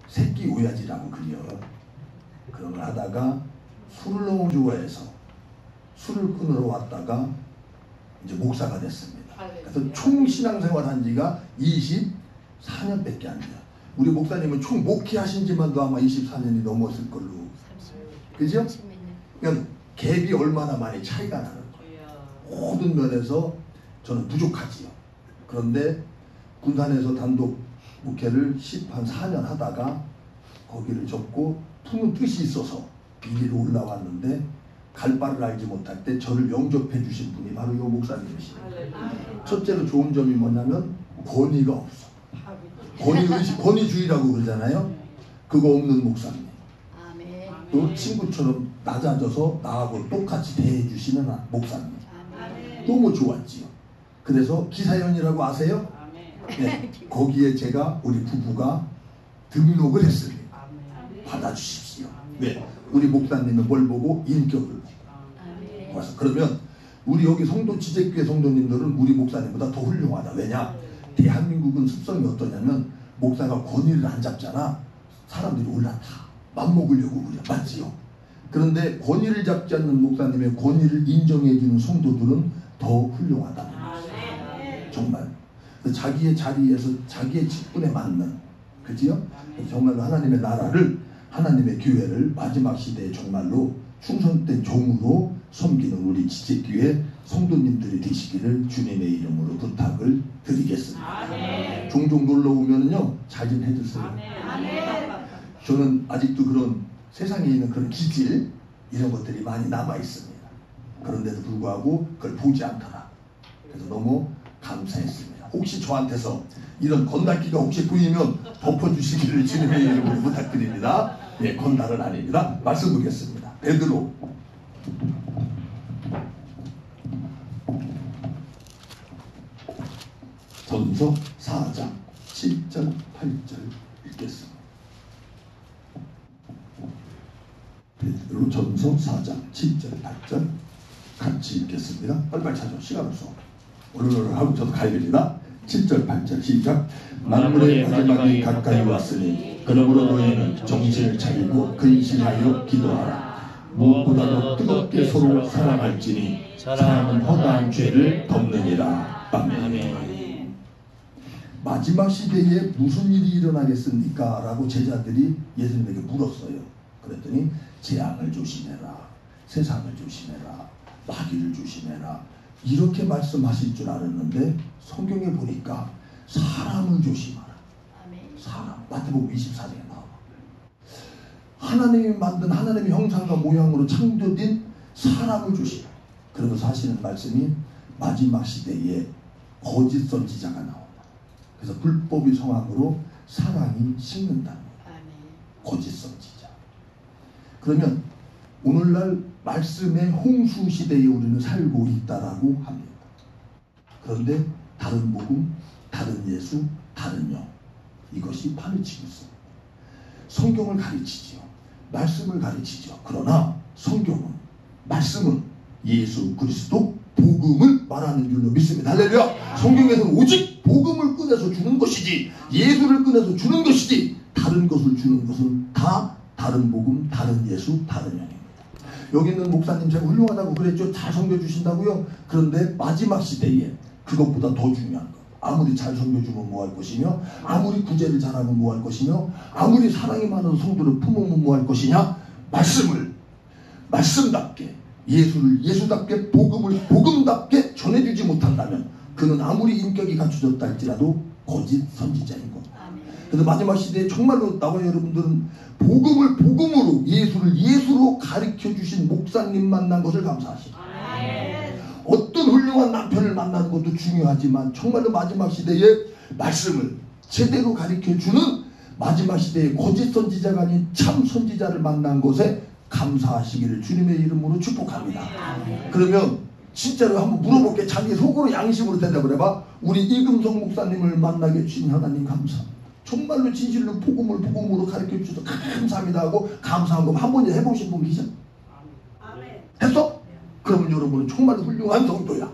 새끼 오야지라고 그려. 그런 걸 하다가 술을 너무 좋아해서 술을 끊으러 왔다가 이제 목사가 됐습니다. 그래서 총 신앙생활 한 지가 24년밖에 안 돼요. 우리 목사님은 총 목회하신 지만도 아마 24년이 넘었을 걸로. 그죠? 그러니까 갭이 얼마나 많이 차이가 나는 거예요. 모든 면에서 저는 부족하지요. 그런데 군산에서 단독 목회를 14년 하다가 거기를 접고 품은 뜻이 있어서 비리로 올라왔는데 갈 바를 알지 못할 때 저를 영접해 주신 분이 바로 이 목사님이시에요. 첫째로 좋은 점이 뭐냐면 권위가 없어. 권위주의라고 그러잖아요. 그거 없는 목사님. 또 친구처럼 낮아져서 나하고 똑같이 대해주시는 목사님. 너무 좋았지요. 그래서 기사연이라고 아세요? 네, 거기에 제가 우리 부부가 등록을 했습니다. 받아주십시오. 네, 우리 목사님은 뭘 보고? 인격을 보고. 그래서 그러면 우리 여기 성도 지제교회 성도님들은 우리 목사님보다 더 훌륭하다. 왜냐? 대한민국은 습성이 어떠냐면 목사가 권위를 안 잡잖아. 사람들이 올라타. 맘먹으려고 그래. 맞지요? 그런데 권위를 잡지 않는 목사님의 권위를 인정해주는 성도들은 더 훌륭하다는 거죠. 정말. 자기의 자리에서 자기의 직분에 맞는, 그지요? 정말로 하나님의 나라를, 하나님의 교회를 마지막 시대에 정말로 충성된 종으로 섬기는 우리 지체교회 성도님들이 되시기를 주님의 이름으로 부탁을 드리겠습니다. 종종 놀러 오면은요, 잘 좀 해주세요. 저는 아직도 그런 세상에 있는 그런 기질 이런 것들이 많이 남아 있습니다. 그런데도 불구하고 그걸 보지 않더라. 그래서 너무 감사했습니다. 혹시 저한테서 이런 건달기가 혹시 보이면 덮어주시기를 주님의 이름으로 부탁드립니다. 예, 건달은 아닙니다. 말씀 보겠습니다. 베드로 전서 4장 7절 8절 읽겠습니다. 베드로 전서 4장 7절 8절 같이 읽겠습니다. 빨리빨리 찾아. 시간 없어. 오늘을 하고 저도 가야 됩니다. 7절 8절 시작. 만물의 마지막이 가까이 왔으니 그러므로 너희는 정신을 차리고 근신하여 기도하라. 무엇보다도 뜨겁게 서로 사랑할지니 사랑은 허다한 죄를 덮느니라. 아멘. 마지막 시대에 무슨 일이 일어나겠습니까? 라고 제자들이 예수님에게 물었어요. 그랬더니 재앙을 조심해라. 세상을 조심해라. 마귀를 조심해라. 이렇게 말씀하실 줄 알았는데 성경에 보니까 사람을 조심하라. 사람. 마태복음 24장에 나와. 하나님이 만든 하나님의 형상과 모양으로 창조된 사람을 조심하라. 그러면서 하시는 말씀이 마지막 시대에 거짓 선지자가 나온다. 그래서 불법의 성함으로 사랑이 식는다는 거예요. 거짓 선지자. 그러면 오늘날 말씀의 홍수 시대에 우리는 살고 있다라고 합니다. 그런데 다른 복음, 다른 예수, 다른 영, 이것이 파헤치고 있습니다. 성경을 가르치지요. 말씀을 가르치죠. 그러나 성경은, 말씀은 예수 그리스도 복음을 말하는 줄로 믿습니다. 할렐루야. 성경에서는 오직 복음을 꺼내서 주는 것이지, 예수를 꺼내서 주는 것이지, 다른 것을 주는 것은 다 다른 복음, 다른 예수, 다른 영입니다. 여기 있는 목사님 제가 훌륭하다고 그랬죠. 잘 섬겨주신다고요. 그런데 마지막 시대에 그것보다 더 중요한 것, 아무리 잘 섬겨주면 뭐할 것이며, 아무리 구제를 잘하면 뭐할 것이며, 아무리 사랑이 많은 성도를 품으면 뭐할 것이냐, 말씀을 말씀답게, 예수를 예수답게, 복음을 복음답게 전해주지 못한다면 그는 아무리 인격이 갖춰졌다 할지라도 거짓 선지자인 것. 그래서 마지막 시대에 정말로 나와 여러분들은 복음을 복음으로, 예수를 예수로 가르쳐 주신 목사님 만난 것을 감사하십니다. 어떤 훌륭한 남편을 만나는 것도 중요하지만 정말로 마지막 시대에 말씀을 제대로 가르쳐 주는 마지막 시대의 거짓 선지자가 아닌 참 선지자를 만난 것에 감사하시기를 주님의 이름으로 축복합니다. 그러면 진짜로 한번 물어볼게. 자기 속으로 양심으로 대답을 해봐. 우리 이금성 목사님을 만나게 주신 하나님 감사합니다. 정말로 진실로 복음을 복음으로 가르쳐 주셔서 감사합니다 하고 감사한 거 한 번 해보신 분 계셔? 했어? 그러면 여러분은 정말로 훌륭한 성도야.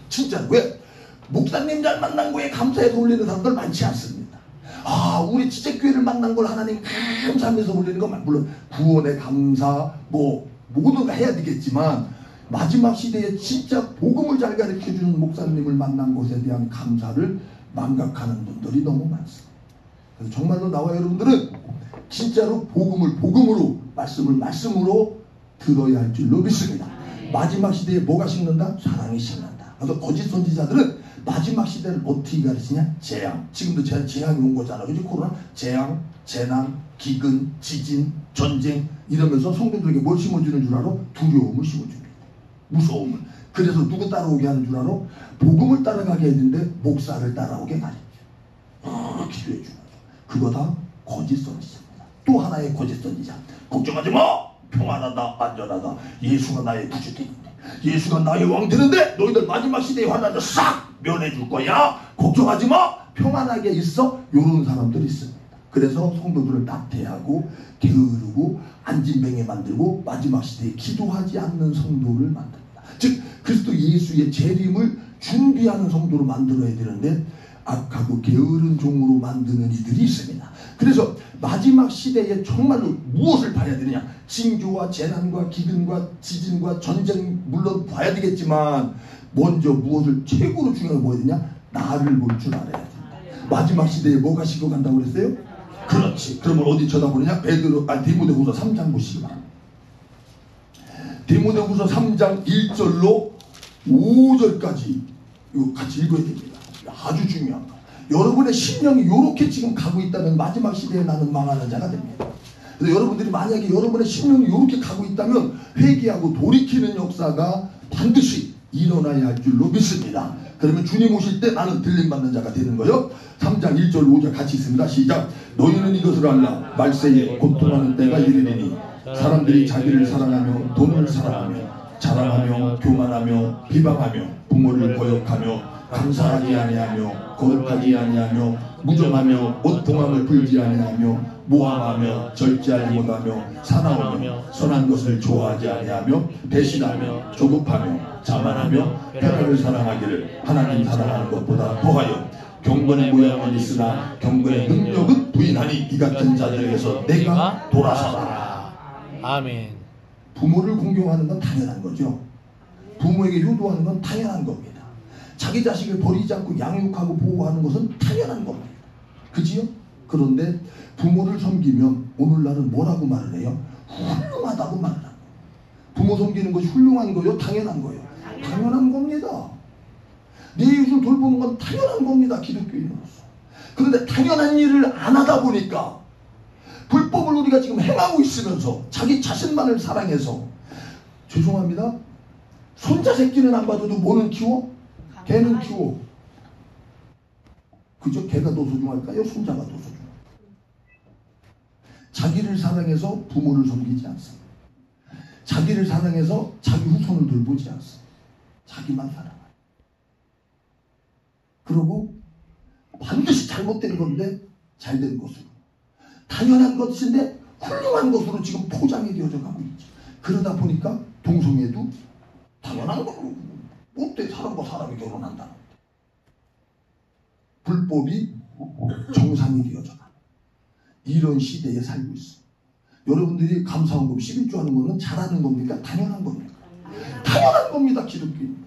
진짜. 왜? 목사님 잘 만난 거에 감사해서 올리는 사람들 많지 않습니다. 아, 우리 지체교회를 만나 만난 걸 하나님 감사하면서 올리는 건 물론 구원의 감사 모든 거 해야 되겠지만 마지막 시대에 진짜 복음을 잘 가르쳐주는 목사님을 만난 것에 대한 감사를 망각하는 분들이 너무 많습니다. 그래서 정말로 나와 여러분들은 진짜로 복음을 복음으로 말씀을 말씀으로 들어야 할 줄로 믿습니다. 마지막 시대에 뭐가 식는다? 사랑이 식는다. 그래서 거짓 선지자들은 마지막 시대를 어떻게 가르치냐? 재앙. 지금도 재앙이 온 거잖아. 그죠? 코로나. 재앙, 재난, 기근, 지진, 전쟁 이러면서 성도들에게 뭘 심어주는 줄 알아? 두려움을 심어줍니다. 무서움을. 그래서 누구 따라오게 하는 줄 알아? 복음을 따라가게 했는데 목사를 따라오게 가르쳐. 기도해 주는 거죠. 그거 다 거짓 선지자입니다. 또 하나의 거짓 선지자. 걱정하지 마. 평안하다, 안전하다. 예수가 나의 구주되는데, 예수가 나의 왕 되는데 너희들 마지막 시대의 환난을 싹 면해줄 거야. 걱정하지 마. 평안하게 있어. 이런 사람들이 있습니다. 그래서 성도들을 나태하고 게으르고 안진뱅이 만들고 마지막 시대에 기도하지 않는 성도를 만듭니다. 즉 그리스도 예수의 재림을 준비하는 성도로 만들어야 되는데 악하고 게으른 종으로 만드는 이들이 있습니다. 그래서 마지막 시대에 정말로 무엇을 봐야 되느냐? 징조와 재난과 기근과 지진과 전쟁 물론 봐야 되겠지만 먼저 무엇을 최고로 중요한 거 뭐야 되냐? 나를 볼 줄 알아야 된다. 마지막 시대에 뭐가 식어간다고 그랬어요? 그렇지. 그러면 어디 쳐다보느냐? 디모데후서 3장 보시기 바랍니다. 디모데후서 3장 1절로 5절까지 이거 같이 읽어야 됩니다. 아주 중요한 거. 여러분의 심령이 이렇게 지금 가고 있다면 마지막 시대에 나는 망하는 자가 됩니다. 그래서 여러분들이 만약에 여러분의 심령이 이렇게 가고 있다면 회개하고 돌이키는 역사가 반드시 일어나야 할 줄로 믿습니다. 그러면 주님 오실 때 나는 들림받는 자가 되는 거요. 3장 1절 5절 같이 있습니다. 시작. 너희는 이것을 알라. 말세에 고통하는 때가 이르리니 사람들이 자기를 사랑하며 돈을 사랑하며 자랑하며 교만하며 비방하며 부모를 거역하며 감사하지 아니하며 거룩하지 아니하며 무정하며 옷봉함을 풀지 아니하며 모함하며 절제하지 못하며 사나우며 선한 것을 좋아하지 아니하며 배신하며 조급하며 자만하며 편안을 사랑하기를 하나님 사랑하는 것보다 더하여 경건의 모양은 있으나 경건의 능력은 부인하니 이 같은 자들에게서 내가 돌아서라. 아멘. 부모를 공경하는 건 당연한 거죠. 부모에게 효도하는 건 당연한 겁니다. 자기 자식을 버리지 않고 양육하고 보호하는 것은 당연한 겁니다. 그지요? 그런데 부모를 섬기면 오늘날은 뭐라고 말을 해요? 훌륭하다고 말을 합니다. 부모 섬기는 것이 훌륭한 거요? 당연한 거요? 당연한 겁니다. 내 이웃을 돌보는 건 당연한 겁니다. 기독교인으로서. 그런데 당연한 일을 안 하다 보니까 불법을 우리가 지금 행하고 있으면서 자기 자신만을 사랑해서 죄송합니다. 손자 새끼는 안 봐줘도 뭐는 키워? 개는 키워. 그저 개가 더 소중할까요? 손자가 더 소중할까요? 자기를 사랑해서 부모를 섬기지 않습니다. 자기를 사랑해서 자기 후손을 돌보지 않습니다. 자기만 사랑해요. 그리고 반드시 잘못된 건데 잘된 것으로, 당연한 것인데 훌륭한 것으로 지금 포장이 되어져 가고 있죠. 그러다 보니까 동성애도 당연한 거로, 어때 사람과 사람이 결혼한다는 불법이 정상이 되어져 가는 이런 시대에 살고 있습니다. 여러분들이 감사헌금 11조 하는 거는 잘하는 겁니까? 당연한 겁니까? 당연한 겁니다. 기독교인.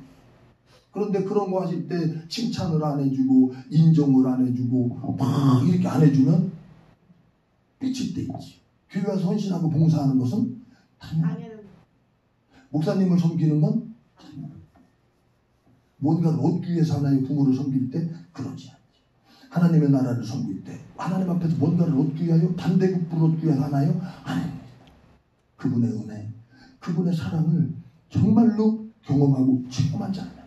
그런데 그런 거 하실 때 칭찬을 안 해주고 인정을 안 해주고 막 이렇게 안 해주면 삐칠 때 있지. 교회 와서 헌신하고 봉사하는 것은 당연한. 목사님을 섬기는 건 당연한. 뭔가를 얻기 위해서 하나의 부모를 섬길 때 그러지 않지. 하나님의 나라를 섬길 때 하나님 앞에서 뭔가를 얻기 위하여 반대급부를 얻기 위해서 하나요? 아닙니다. 그분의 은혜, 그분의 사랑을 정말로 경험하고 체험하지 않으면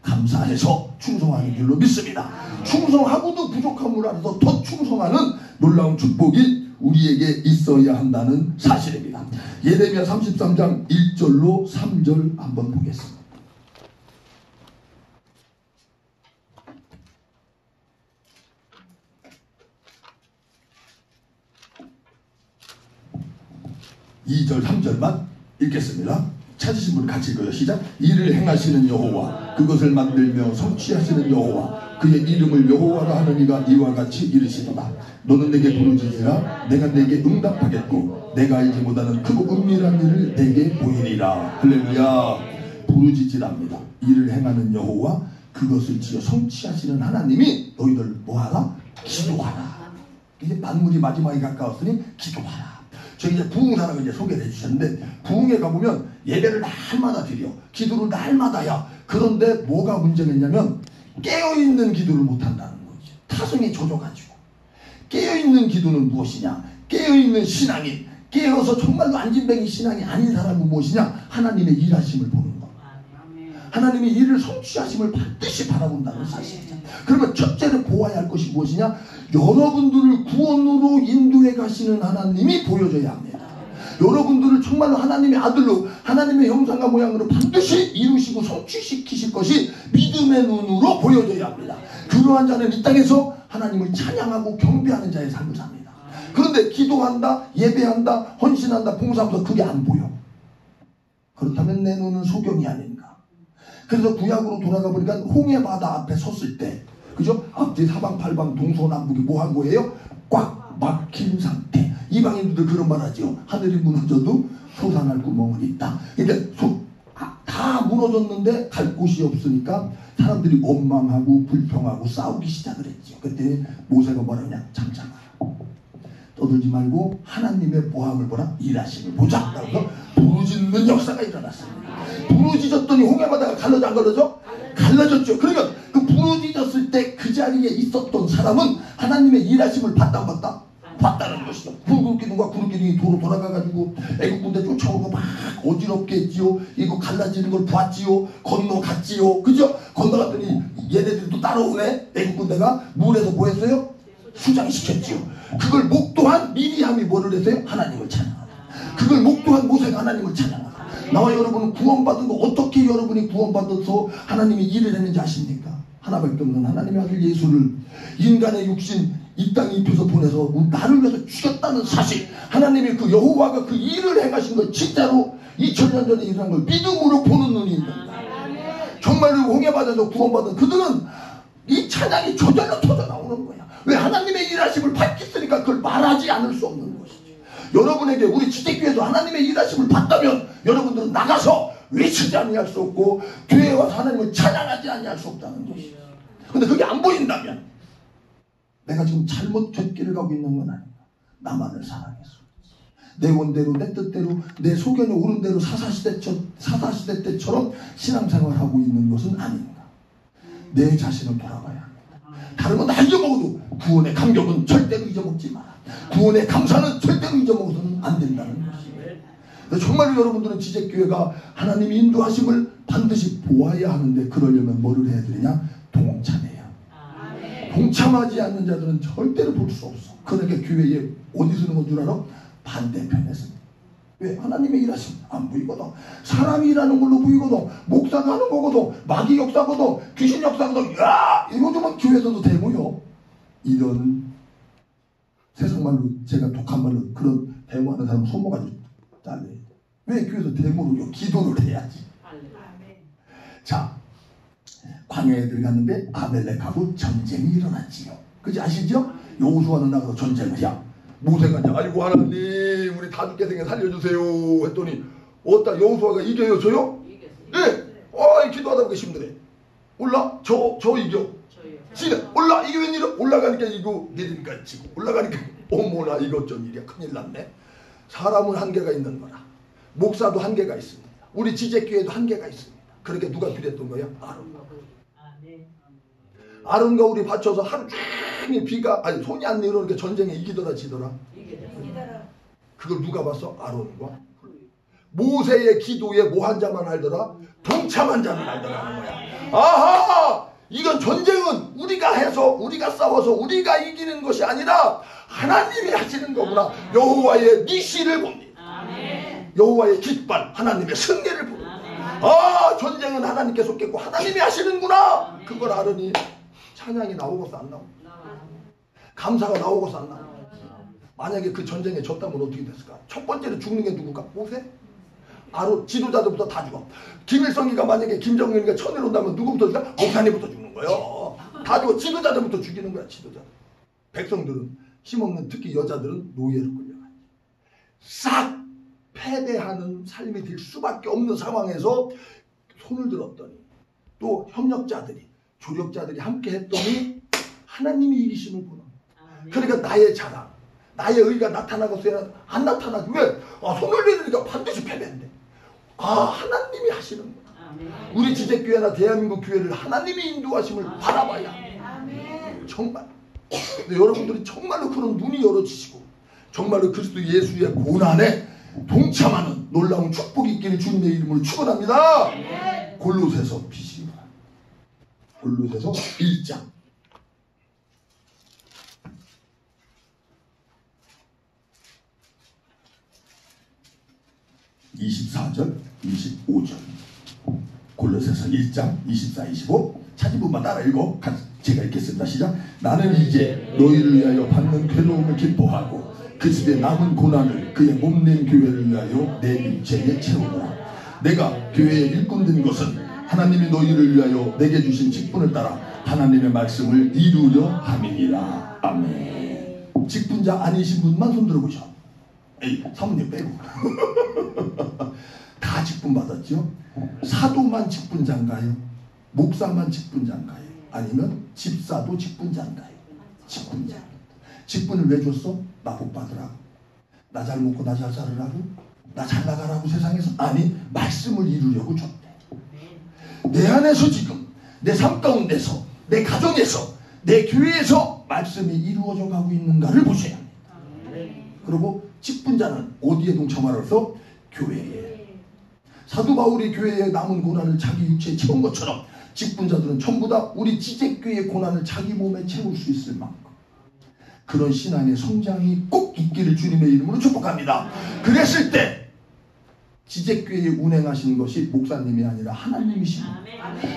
감사해서 충성하는 줄로 믿습니다. 충성하고도 부족함을 알아서 더 충성하는 놀라운 축복이 우리에게 있어야 한다는 사실입니다. 예레미야 33장 1절로 3절 한번 보겠습니다. 이 절 3절만 읽겠습니다. 찾으신 분 같이 읽어요. 시작. 이를 행하시는 여호와 그것을 만들며 성취하시는 여호와 그의 이름을 여호와라 하느니가 이와 같이 이르시도다. 너는 내게 부르짖으라 내가 내게 응답하겠고 내가 알지 못하는 크고 은밀한 일을 내게 보이리라. 할렐루야. 부르짖으랍니다. 이를 행하는 여호와 그것을 지어 성취하시는 하나님이 너희들 뭐하라? 기도하라. 이제 만물이 마지막에 가까웠으니 기도하라. 저희 이제 부흥사라고 이제 소개를 해주셨는데, 부흥에 가보면 예배를 날마다 드려, 기도를 날마다 야. 그런데 뭐가 문제가 있냐면 깨어있는 기도를 못한다는 거죠. 타성이 젖어가지고. 깨어있는 기도는 무엇이냐? 깨어있는 신앙이, 깨어서 정말로 안진뱅이 신앙이 아닌 사람은 무엇이냐? 하나님의 일하심을 보는 거. 하나님의 일을 성취하심을 반드시 바라본다는 사실이죠. 그러면 첫째로 보아야 할 것이 무엇이냐? 여러분들을 구원으로 인도해 가시는 하나님이 보여져야 합니다. 여러분들을 정말로 하나님의 아들로, 하나님의 형상과 모양으로 반드시 이루시고 성취시키실 것이 믿음의 눈으로 보여져야 합니다. 그러한 자는 이 땅에서 하나님을 찬양하고 경배하는 자의 삶을 삽니다. 그런데 기도한다, 예배한다, 헌신한다, 봉사하면서 그게 안 보여. 그렇다면 내 눈은 소경이 아닌가. 그래서 구약으로 돌아가 보니까 홍해바다 앞에 섰을 때, 그죠? 앞뒤 사방팔방 동서남북이 뭐 한 거예요? 꽉 막힌 상태. 이방인들도 그런 말 하죠. 하늘이 무너져도 솟아날 구멍은 있다. 그러니까 다 무너졌는데 갈 곳이 없으니까 사람들이 원망하고 불평하고 싸우기 시작을 했죠. 그때 모세가 뭐라냐? 잠잠하라. 떠들지 말고 하나님의 보함을 보라, 일하심을 보자. 그래서 부르짖는 역사가 일어났습니다. 부르짖었더니 홍해바다가 갈라져 안 갈라져? 갈라졌죠. 그러니까 그 부르짖었을 때 그 자리에 있었던 사람은 하나님의 일하심을 봤다 안 봤다? 봤다는 것이죠. 굵기둥과 구름기둥이 도로 돌아가가지고 애국 군대 쫓아오고 막 어지럽게 했지요. 이거 갈라지는 걸 보았지요. 건너갔지요. 그죠? 건너갔더니 얘네들이 또 따라오네. 애국 군대가 물에서 뭐 했어요? 수장시켰지요. 그걸 목도한 미리암이 뭐를 했어요? 하나님을 찬양하다. 그걸 목도한 모세가 하나님을 찬양하다. 나와 여러분은 구원받은 거, 어떻게 여러분이 구원받아서 하나님이 일을 했는지 아십니까? 하나밖에 없는 하나님의 아들 예수를 인간의 육신 이 땅에 입혀서 보내서 나를 위해서 죽였다는 사실, 하나님이 그 여호와가 그 일을 행하신 걸 진짜로 2000년 전에 일어난 걸 믿음으로 보는 눈이 있는 거야. 정말로 홍해바다에서 구원받은 그들은 이 찬양이 저절로 터져 나오는 거야. 왜? 하나님의 일하심을 밝혔으니까 그걸 말하지 않을 수 없는 것이죠. 여러분에게 우리 지택교회에서 하나님의 일하심을 봤다면 여러분들은 나가서 외치지 아니할 수 없고 교회에 와서 하나님을 찬양하지 아니할 수 없다는 것이죠. 근데 그게 안 보인다면 내가 지금 잘못 곁길을 가고 있는 건 아닌가. 나만을 사랑해서 내 원대로 내 뜻대로 내 소견이 옳은 대로 사사시대 때처럼 신앙생활하고 있는 것은 아닌가. 내 자신을 돌아봐야 합니다. 다른 건 다 잊어먹어도 구원의 감격은 절대로 잊어먹지 마라. 구원의 감사는 절대로 잊어먹어서는 안 된다는 것이에요. 정말로 여러분들은 지적교회가 하나님이 인도하심을 반드시 보아야 하는데, 그러려면 뭐를 해야 되느냐? 동참해야. 동참하지 않는 자들은 절대로 볼 수 없어. 그러니까 교회에 어디서 있는 건 줄 알아? 반대편에서. 왜? 하나님의 일하심 안 보이거든. 사람이 일하는 걸로 보이거든. 목사가 하는 거거든. 마귀 역사거든. 귀신 역사거든. 야! 이러면 교회에서도 대모여. 이런 세상말로, 제가 독한 말로 그런 대모하는 사람 손모가지고 잘래. 왜 교회에서 대모를 기도를 해야지. 자, 광야에 들어갔는데 아멜렉하고 전쟁이 일어났지요. 그지 아시죠? 여호수아는 나가서 전쟁을 해. 모세가 이제 아이고 하나님 우리 다 죽게 생겨 살려주세요 했더니 어따 여호수아가 이겨요? 저요? 네. 기도하다 보니까 힘드네. 올라? 저 이겨. 지금 올라 이게 웬일이야? 올라가니까 이거 내리니까 지고 올라가니까 어머나 이것 좀 일이야. 큰일 났네. 사람은 한계가 있는 거라. 목사도 한계가 있습니다. 우리 지제교회도 한계가 있습니다. 그렇게 누가 필요했던 거야? 아론과 우리 받쳐서 하루 종일 비가 손이 안 내려오니까 전쟁에 이기더라 지더라. 그걸 누가 봤어? 아론과 모세의 기도에 뭐 한 자만 알더라? 동참한 자는 알더라는 거야. 아하! 이건 전쟁은 우리가 해서 우리가 싸워서 우리가 이기는 것이 아니라 하나님이 하시는 거구나. 여호와의 니시를 봅니다. 여호와의 깃발, 하나님의 승리를 봅니다. 전쟁은 하나님께 속겠고 하나님이 하시는구나. 그걸 아론이 찬양이 나오고서 안 나오고 감사가 나오고서 안 나오고. 만약에 그 전쟁에 졌다면 어떻게 됐을까? 첫 번째로 죽는 게 누굴까? 모세? 바로 지도자들부터 다 죽어. 김일성이가 만약에 김정은이가 천일 온다면 누구부터 죽어? 목사님부터 죽는 거예요. 다 죽어. 지도자들부터 죽이는 거야. 지도자. 백성들은 힘없는, 특히 여자들은 노예로 끌려가요. 싹 패배하는 삶이 될 수밖에 없는 상황에서 손을 들었더니 또 협력자들이, 조력자들이 함께 했더니 하나님이 이기심을 보는. 그러니까 나의 자랑, 나의 의가 나타나겠어야 안 나타나지. 왜? 손을 내리니까 반드시 패배인데. 하나님이 하시는 거야. 우리 지제교회나 대한민국 교회를 하나님이 인도하심을 바라봐야 합니다. 정말. 근데 여러분들이 정말로 그런 눈이 열어지시고 정말로 그리스도 예수의 고난에 동참하는 놀라운 축복이 있기를 주님의 이름으로 축원합니다. 골로새서 비시기 바랍니다. 골로새서 1장 24절 25절. 골로새서 1장 24, 25. 찾은 분만 따라 읽어. 제가 읽겠습니다. 시작. 나는 이제 너희를 위하여 받는 괴로움을 기뻐하고 그 집에 남은 고난을 그의 몸된 교회를 위하여 내 육체에 채우노라. 내가 교회에 일꾼된 것은 하나님이 너희를 위하여 내게 주신 직분을 따라 하나님의 말씀을 이루려 함이니라. 아멘. 직분자 아니신 분만 손 들어보셔. 에이, 사모님 빼고. 다 직분 받았죠? 사도만 직분자인가요? 목사만 직분자인가요? 아니면 집사도 직분자인가요? 직분자. 직분을 왜 줬어? 나 복 받으라고, 나 잘 먹고 나 잘 살으라고, 나 잘 나가라고 세상에서? 아니, 말씀을 이루려고 줬대. 내 안에서 지금 내 삶 가운데서, 내 가정에서, 내 교회에서 말씀이 이루어져 가고 있는가를 보셔야 합니다. 그리고 직분자는 어디에 동참하라서? 교회에. 사도 바울이 교회에 남은 고난을 자기 육체에 채운 것처럼 직분자들은 전부 다 우리 지제교회의 고난을 자기 몸에 채울 수 있을 만큼 그런 신앙의 성장이 꼭 있기를 주님의 이름으로 축복합니다. 그랬을 때 지제교회에 운행하시는 것이 목사님이 아니라 하나님이시고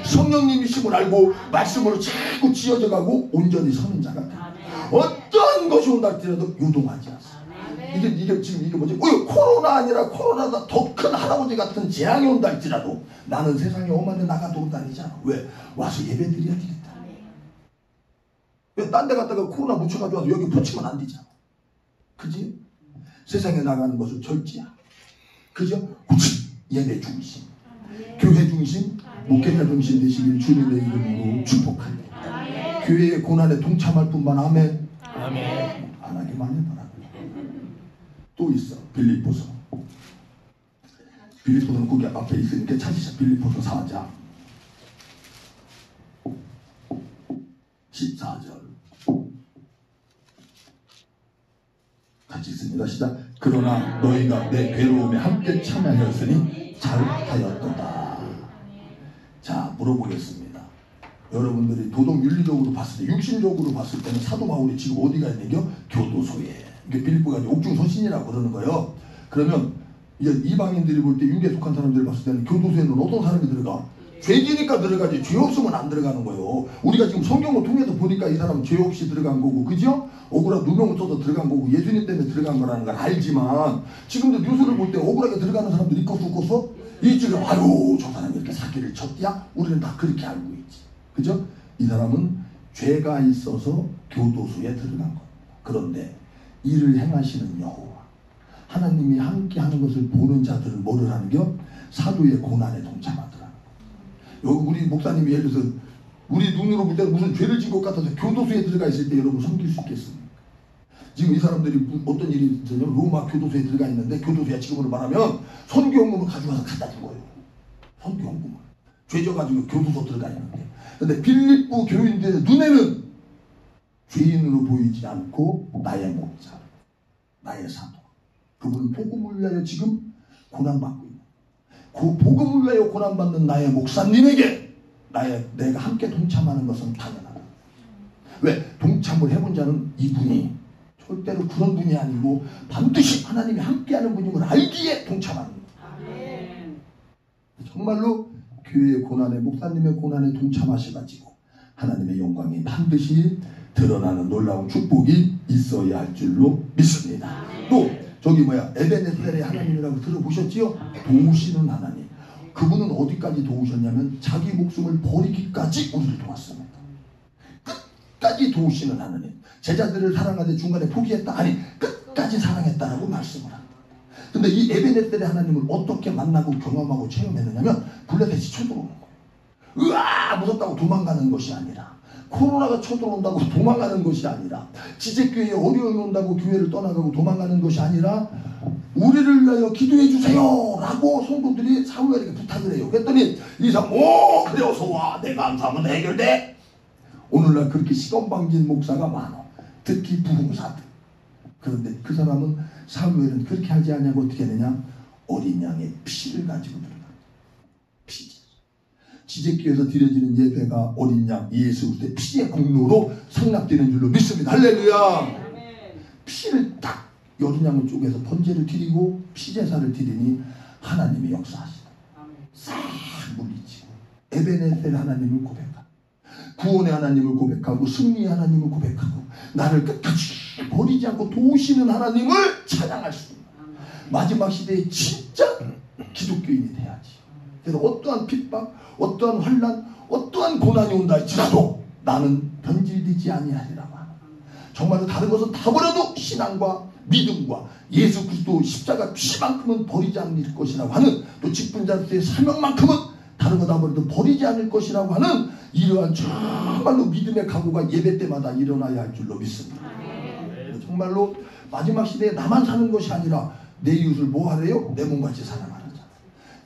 성령님이심을 알고 말씀으로 자꾸 지어져 가고 온전히 서는 자가 됩니다. 어떤 것이 온다 할지라도 요동하지 않습니다. 이게 지금 이게 뭐지? 코로나 아니라 코로나보다 더 큰 할아버지 같은 재앙이 온다 할지라도 나는 세상에 오만데 나가 돌아다니잖아. 왜? 와서 예배 드려야 되겠다. 왜 딴 데 갔다가 코로나 묻혀가지고 와서 여기 붙이면 안 되잖아. 그지? 세상에 나가는 것은 절제야. 그죠? 예배 중심, 교회 중심, 목회자 중심 되시길 주님의 이름으로 축복합니다. 교회의 고난에 동참할 뿐만 아멘. 아멘. 안 하기만 해봐라. 또 있어. 빌립보서. 빌립보서는 거기 앞에 있으니까 찾으셔. 빌립보서 4장 14절 같이 있습니다. 시작. 그러나 너희가 내 괴로움에 함께 참여하였으니 잘하였도다. 자, 물어보겠습니다. 여러분들이 도덕 윤리적으로 봤을 때, 육신적으로 봤을 때는 사도 바울이 지금 어디가 있는겨? 교도소에. 이게 빌립보가 옥중서신이라고 그러는 거예요. 그러면 이제 이방인들이 볼 때 육에 속한 사람들이 봤을 때는 교도소에는 어떤 사람이 들어가? 죄지니까 들어가지. 죄 없으면 안 들어가는 거예요. 우리가 지금 성경을 통해서 보니까 이 사람은 죄 없이 들어간 거고, 그죠? 억울하 누명을 써서 들어간 거고 예수님 때문에 들어간 거라는 걸 알지만 지금도 뉴스를 볼 때 억울하게 들어가는 사람들 있겠어 없겠어? 있지. 아유, 저 사람이 이렇게 사기를 쳤디야? 우리는 다 그렇게 알고 있지. 그죠? 이 사람은 죄가 있어서 교도소에 들어간 겁니다. 그런데 이를 행하시는 여호와 하나님이 함께 하는 것을 보는 자들은 뭐를 하는겨? 사도의 고난에 동참하더라. 여기 우리 목사님이 예를 들어서 우리 눈으로 볼 때는 무슨 죄를 진 것 같아서 교도소에 들어가 있을 때 여러분 섬길 수 있겠습니까? 지금 이 사람들이 어떤 일이 있냐면 로마 교도소에 들어가 있는데, 교도소에 지금으로 말하면 선교헌금을 가져와서 갖다 준 거예요. 선교헌금을 죄져가지고 교도소 들어가 있는데, 근데 빌립보 교인들의 눈에는 죄인으로 보이지 않고 나의 목자, 나의 사도, 그분은 복음을 위하여 지금 고난받고 있는, 그 복음을 위하여 고난받는 나의 목사님에게 내가 함께 동참하는 것은 당연하다. 왜? 동참을 해본 자는 이분이 절대로 그런 분이 아니고 반드시 하나님이 함께하는 분임을 알기에 동참하는 거예요. 정말로 교회의 고난에, 목사님의 고난에 동참하셔가지고 하나님의 영광이 반드시 드러나는 놀라운 축복이 있어야 할 줄로 믿습니다. 또 에베네셀의 하나님이라고 들어보셨지요? 도우시는 하나님. 그분은 어디까지 도우셨냐면 자기 목숨을 버리기까지 우리를 도왔습니다. 끝까지 도우시는 하나님. 제자들을 사랑하되 중간에 포기했다? 아니, 끝까지 사랑했다라고 말씀을 합니다. 근데 이 에베네셀의 하나님을 어떻게 만나고 경험하고 체험했느냐면 블레셋이 쳐들어오는 거예요. 으아 무섭다고 도망가는 것이 아니라, 코로나가 쳐들어온다고 도망가는 것이 아니라, 지제교회에 어려움이 온다고 교회를 떠나가고 도망가는 것이 아니라, 우리를 위하여 기도해 주세요 라고 성도들이 사무엘에게 부탁을 해요. 그랬더니 이 사람 그래 어서 와, 내가 감사하면 해결돼. 오늘날 그렇게 시건방진 목사가 많아, 특히 부흥사들. 그런데 그 사람은, 사무엘은 그렇게 하지 않냐고 어떻게 되냐? 어린 양의 피를 가지고 들어가. 피. 지제교에서 드려지는 예배가 어린 양 예수 그리스도의 피의 공로로 상납되는 줄로 믿습니다. 할렐루야. 피를 딱 어린 양을 쪼개서 번제를 드리고 피제사를 드리니 하나님이 역사하시다. 싹 물리치고 에베네셀 하나님을 고백하고, 구원의 하나님을 고백하고, 승리의 하나님을 고백하고, 나를 끝까지 버리지 않고 도우시는 하나님을 찬양할 수 있는 마지막 시대에 진짜 기독교인이 돼야지. 그래서 어떠한 핍박, 어떠한 환난, 어떠한 고난이 온다 할지라도 나는 변질되지 아니하리라고 하는, 정말로 다른 것은 다 버려도 신앙과 믿음과 예수 그리스도 십자가 피만큼은 버리지 않을 것이라고 하는, 또 직분자로서의 사명만큼은 다른 거 다 버려도 버리지 않을 것이라고 하는 이러한 정말로 믿음의 각오가 예배 때마다 일어나야 할 줄로 믿습니다. 정말로 마지막 시대에 나만 사는 것이 아니라 내 이웃을 뭐 하래요? 내 몸같이 사랑하라잖아.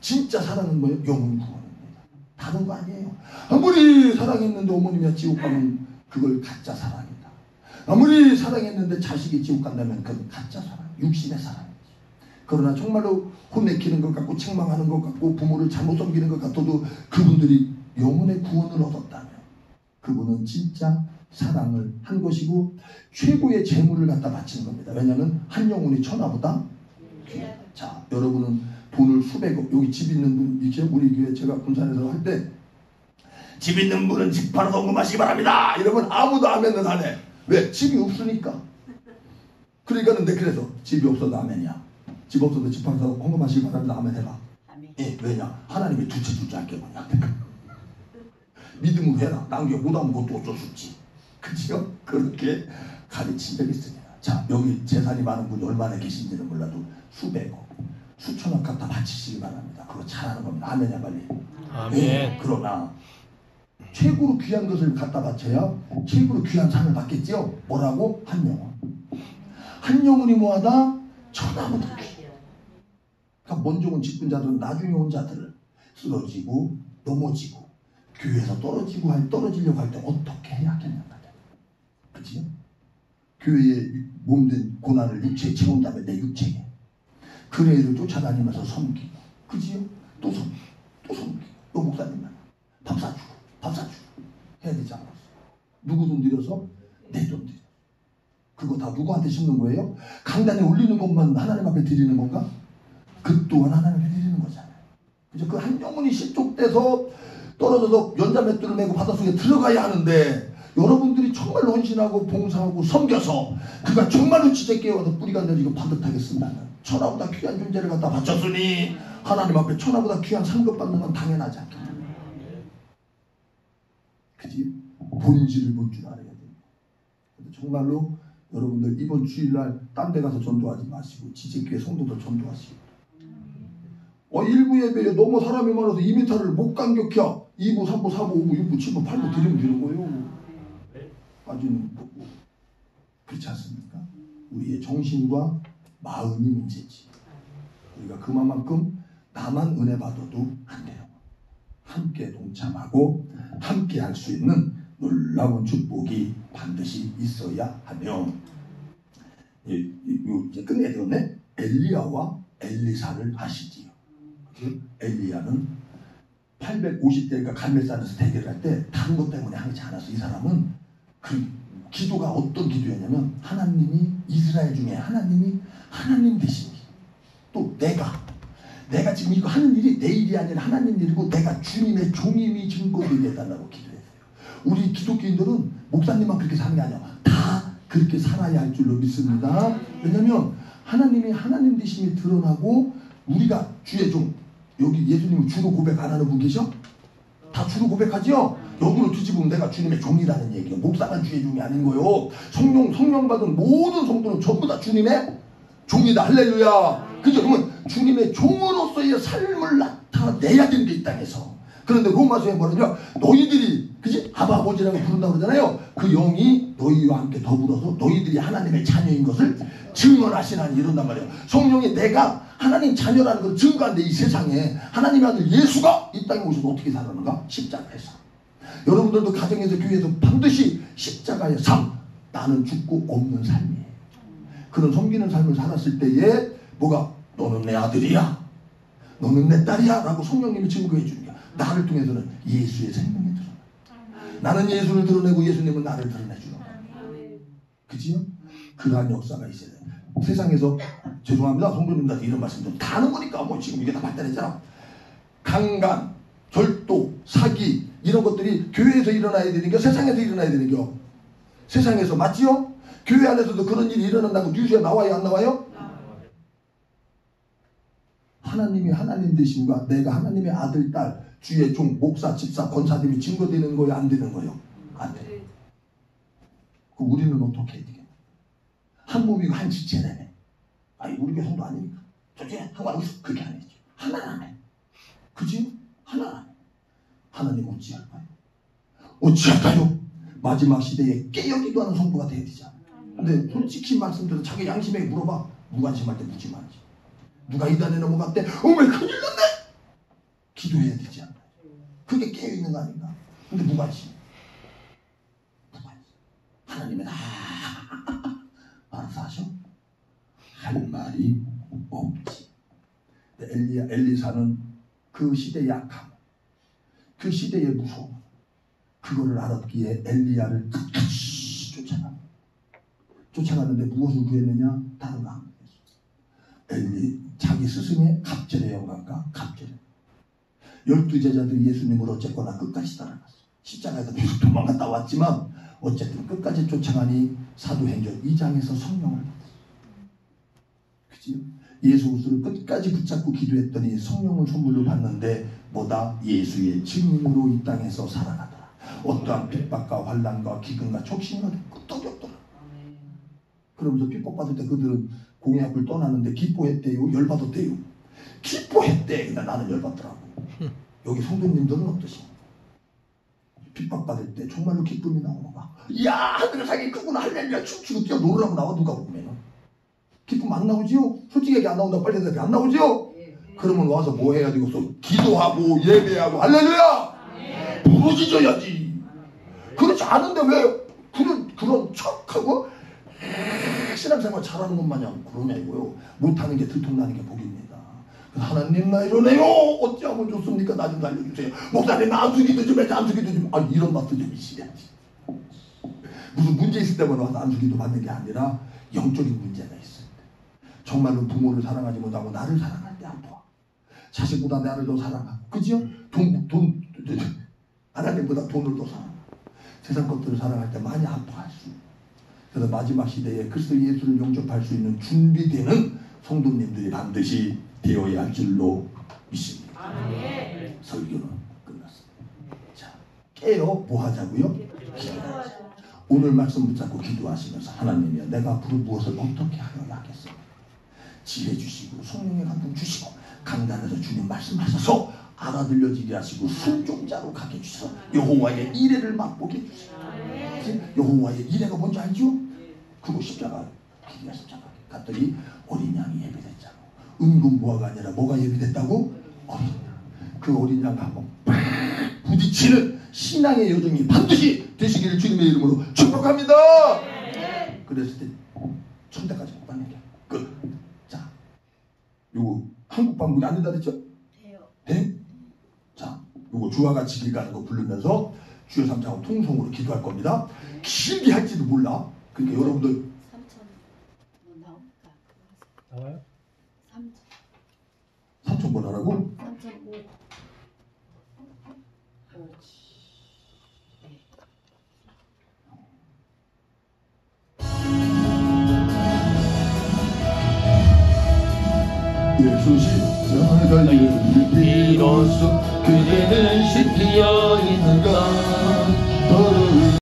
진짜 사랑은 뭐예요? 영혼 구원입니다. 다른 거 아니에요. 아무리 사랑했는데 어머님이 지옥 가면 그걸 가짜 사랑이다. 아무리 사랑했는데 자식이 지옥 간다면 그건 가짜 사랑, 육신의 사랑이지. 그러나 정말로 혼내키는 것 같고 책망하는 것 같고 부모를 잘못 섬기는 것 같아도 그분들이 영혼의 구원을 얻었다면 그분은 진짜 사랑을 한 것이고 최고의 재물을 갖다 바치는 겁니다. 왜냐하면 한 영혼이 천하보다 귀해. 자, 여러분은 돈을 수백억, 여기 집 있는 분, 이렇게 우리 교회 제가 군산에서 할 때 집 있는 분은 집 팔아서 헌금하시기 바랍니다. 이러면 아무도 아멘을 안 해. 왜? 집이 없으니까. 그러니까는 그래서 집이 없어도 아멘이야. 집 없어도 집 팔아서 헌금하시기 바랍니다. 아멘 해라. 예, 왜냐? 하나님이 두채 줄지 않게 뭐냐. 믿음으로 해라. 남겨 못하면 그것도 어쩔 수 없지. 그치요? 그렇게 가르친 적이 있습니다. 자, 여기 재산이 많은 분이 얼마나 계신지는 몰라도 수백억, 수천억 갖다 바치시기 바랍니다. 그거 잘하는 겁니다. 아멘이야 빨리. 아멘. 네, 그러나 최고로 귀한 것을 갖다 바쳐야 최고로 귀한 상을 받겠지요. 뭐라고? 한 영혼. 한 영혼이 뭐하다? 천하보다 귀해. 그러니까 먼저 온 직분자들은 나중에 온 자들을 쓰러지고 넘어지고 교회에서 떨어지려고 할 때 어떻게 해야겠냐 말이야. 그치요? 교회에 몸된 고난을 육체에 채운 다음에 내 육체에 그 애를 쫓아다니면서 섬기고, 그치요? 또 섬기고 또 섬기고, 또 목사님만 밥 사주고 해야 되지 않겠어? 누구 돈 들여서? 내 돈 들여. 그거 다 누구한테 심는 거예요? 강단에 올리는 것만 하나님 앞에 드리는 건가? 그 또한 하나님 앞에 드리는 거잖아요. 그죠? 그 한 영혼이 실족돼서 떨어져서 연자맷돌을 메고 바닷속에 들어가야 하는데, 여러분들이 정말로 헌신하고 봉사하고 섬겨서 그가 정말로 지제 와서 뿌리가 내리고 반듯하게 쓴다면 천하보다 귀한 존재를 갖다 바쳤으니 하나님 앞에 천하보다 귀한 상급 받는 건 당연하지 않겠냐. 그지? 본질을 볼 줄 알아야 됩니다. 정말로 여러분들 이번 주일날 딴 데 가서 전도하지 마시고 지제교회 성도들 전도하시고, 일부 예배에 너무 사람이 많아서 2m를 못 간격혀 2부, 3부, 4부, 5부, 6부, 7부, 8부 드리면 되는 거예요. 빠지는 거고. 그렇지 않습니까? 우리의 정신과 마음이 문제지. 우리가 그만큼 나만 은혜 받아도 안 돼요. 함께 동참하고 함께 할 수 있는 놀라운 축복이 반드시 있어야 하며, 이제 끝내야 되겠네. 엘리야와 엘리사를 아시지요. 엘리야는 850대가 갈멜산에서 대결을 할 때 다른 것 때문에 하지 않았어. 이 사람은 그 기도가 어떤 기도였냐면, 하나님이 이스라엘 중에 하나님이 하나님 되시니, 또 내가 지금 이거 하는 일이 내 일이 아니라 하나님 일이고 내가 주님의 종임이 증거되게 해달라고 기도했어요. 우리 기독교인들은 목사님만 그렇게 사는 게 아니야. 다 그렇게 살아야 할 줄로 믿습니다. 왜냐하면 하나님이 하나님 되심이 드러나고 우리가 주의 종, 여기 예수님은 주로 고백 안 하는 분 계셔? 다 주로 고백하죠? 역으로 뒤집으면 내가 주님의 종이라는 얘기예요. 목사가 주의 종이 아닌 거요. 성령 받은 모든 성도는 전부 다 주님의 종이다. 할렐루야. 그죠? 그러면 주님의 종으로서의 삶을 나타내야 되는데 이 땅에서. 그런데 로마서에 뭐냐면 너희들이 그지? 아바 아버지라고 부른다고 그러잖아요. 그 영이 너희와 함께 더불어서 너희들이 하나님의 자녀인 것을 증언하시나니 이런단 말이에요. 성령이 내가 하나님 자녀라는 걸 증거하는데 이 세상에 하나님의 아들 예수가 이 땅에 오셔서 어떻게 살았는가? 십자가에서. 여러분들도 가정에서 교회에서 반드시 십자가의 삶, 나는 죽고 없는 삶이에요. 그런 섬기는 삶을 살았을 때에 뭐가 너는 내 아들이야, 너는 내 딸이야 라고 성령님이 증거해 주는 거야. 나를 통해서는 예수의 생명이 드러나. 나는 예수를 드러내고 예수님은 나를 드러내주는 거야. 그치요? 그러한 역사가 있어야 돼. 세상에서 죄송합니다 성도님들한테 이런 말씀도 다 하는 거니까 뭐 지금 이게 다 발달했잖아. 강간, 절도, 사기 이런 것들이 교회에서 일어나야 되는 게 세상에서 일어나야 되는 게 세상에서 맞지요? 교회 안에서도 그런 일이 일어난다고 뉴스에 나와요 안 나와요? 하나님이 하나님 되심과 내가 하나님의 아들, 딸, 주의 종, 목사, 집사, 권사님이 증거되는 거예요 안 되는 거예요? 안 돼. 그 우리는 어떻게 해야 되겠냐? 한 몸이고 한 지체라며. 아니 우리 교회 성도 아닙니까? 저쪽에 상관없어. 그게 아니죠. 하나라네. 그지? 하나라네. 하나님 어찌할까요? 어찌할까요? 마지막 시대에 깨어기도 하는 성도가 돼야 되잖아. 근데 솔직히 말씀드려서 자기 양심에게 물어봐. 무관심할 때 묻지 말지. 누가 이단에 넘어갔대? 어머 큰일 났네. 기도해야 되지 않나. 그게 깨어있는 거 아닌가. 근데 무관심. 하나님은 다 알아서 하셔. 할 말이 없지. 엘리사는 그 시대의 약함, 그 시대의 무서움, 그거를 알았기에 엘리야를 끝까지 쫓아가는데 무엇을 구했느냐? 다른 거 안 구했어. 자기 스승의 갑절의 영광과 갑절. 12제자들이 예수님을 어쨌거나 끝까지 따라갔어. 십자가에서 계속 도망갔다 왔지만 어쨌든 끝까지 쫓아가니 사도행전 2장에서 성령을 받았어. 그치? 예수 그리스도를 끝까지 붙잡고 기도했더니 성령을 선물로 받는데 뭐다? 예수의 증인으로 이 땅에서 살아가더라. 어떠한 핍박과 환난과 기근과 촉신과 끄떡이 없더라. 그러면서 핍박받을 때 그들은 공약을 떠나는데 기뻐했대요? 열받았대요? 기뻐했대. 근데 나는 열받더라고. 여기 성도님들은 어떠십니까? 핍박받을 때 정말로 기쁨이 나오는가? 이야 하늘의 상이 크구나 할렐루야 춤추고 뛰어 놀으라고 나와 누가 보면은 기쁨 안 나오지요? 솔직히 얘기 안 나온다고 빨리 대답해. 안 나오지요? 그러면 와서 뭐 해야 되겠어? 기도하고 예배하고 할렐루야 부르짖어야지. 그렇지 않은데 왜 그런 척하고 신앙생활 잘하는 것 마냥 그러냐고요. 못하는 게 들통나는 게 복입니다. 하나님 나 이러네요. 어찌하면 좋습니까? 나 좀 살려주세요. 목사님 나 안수기도 좀 해. 안수기도 좀. 아 이런 맛도 좀 있어야지. 무슨 문제 있을 때만 와서 안수기도 받는 게 아니라 영적인 문제가 있을 때. 정말로 부모를 사랑하지 못하고 나를 사랑할 때 아파. 자식보다 나를 더 사랑하고. 그죠? 하나님보다 돈을 더 사랑하고. 세상 것들을 사랑할 때 많이 아파할 수. 그래서 마지막 시대에 그리스도 예수를 영접할 수 있는 준비되는 성도님들이 반드시 되어야 할 줄로 믿습니다. 설교는 끝났습니다. 자, 깨어 뭐 하자고요? 기도하자. 오늘 말씀 붙잡고 기도하시면서 하나님이여 내가 앞으로 무엇을 어떻게 하여야 하겠습니까? 지혜 주시고 성령의 감동 주시고 강단에서 주님 말씀하셔서 알아들려지게 하시고 순종자로 가게 해주셔서 여호와의 이레를 맛보게 해주세요. 여호와의 이레가 뭔지 알죠? 그거 십자가 기리가 십자가 갔더니 어린 양이 예비됐잖아. 은금보화가 아니라 뭐가 예비됐다고? 어린 양. 그 어린 양과 한번 부딪히는 신앙의 여정이 반드시 되시기를 주님의 이름으로 축복합니다. 그랬을 때 천대까지 못 받는 게 끝. 자, 요거 한국 방문이 안 된다 그랬죠? 네? 자, 요거 주와 같이 길 가는 거 부르면서 주여 삼창하고 통성으로 기도할 겁니다. 길게 할지도 몰라. 그러니까 여러분들 3천 뭐 나와요? 3천 번 하라고? 3,500. 비로소 십자가를 비로소 그대는 신 피어 있는가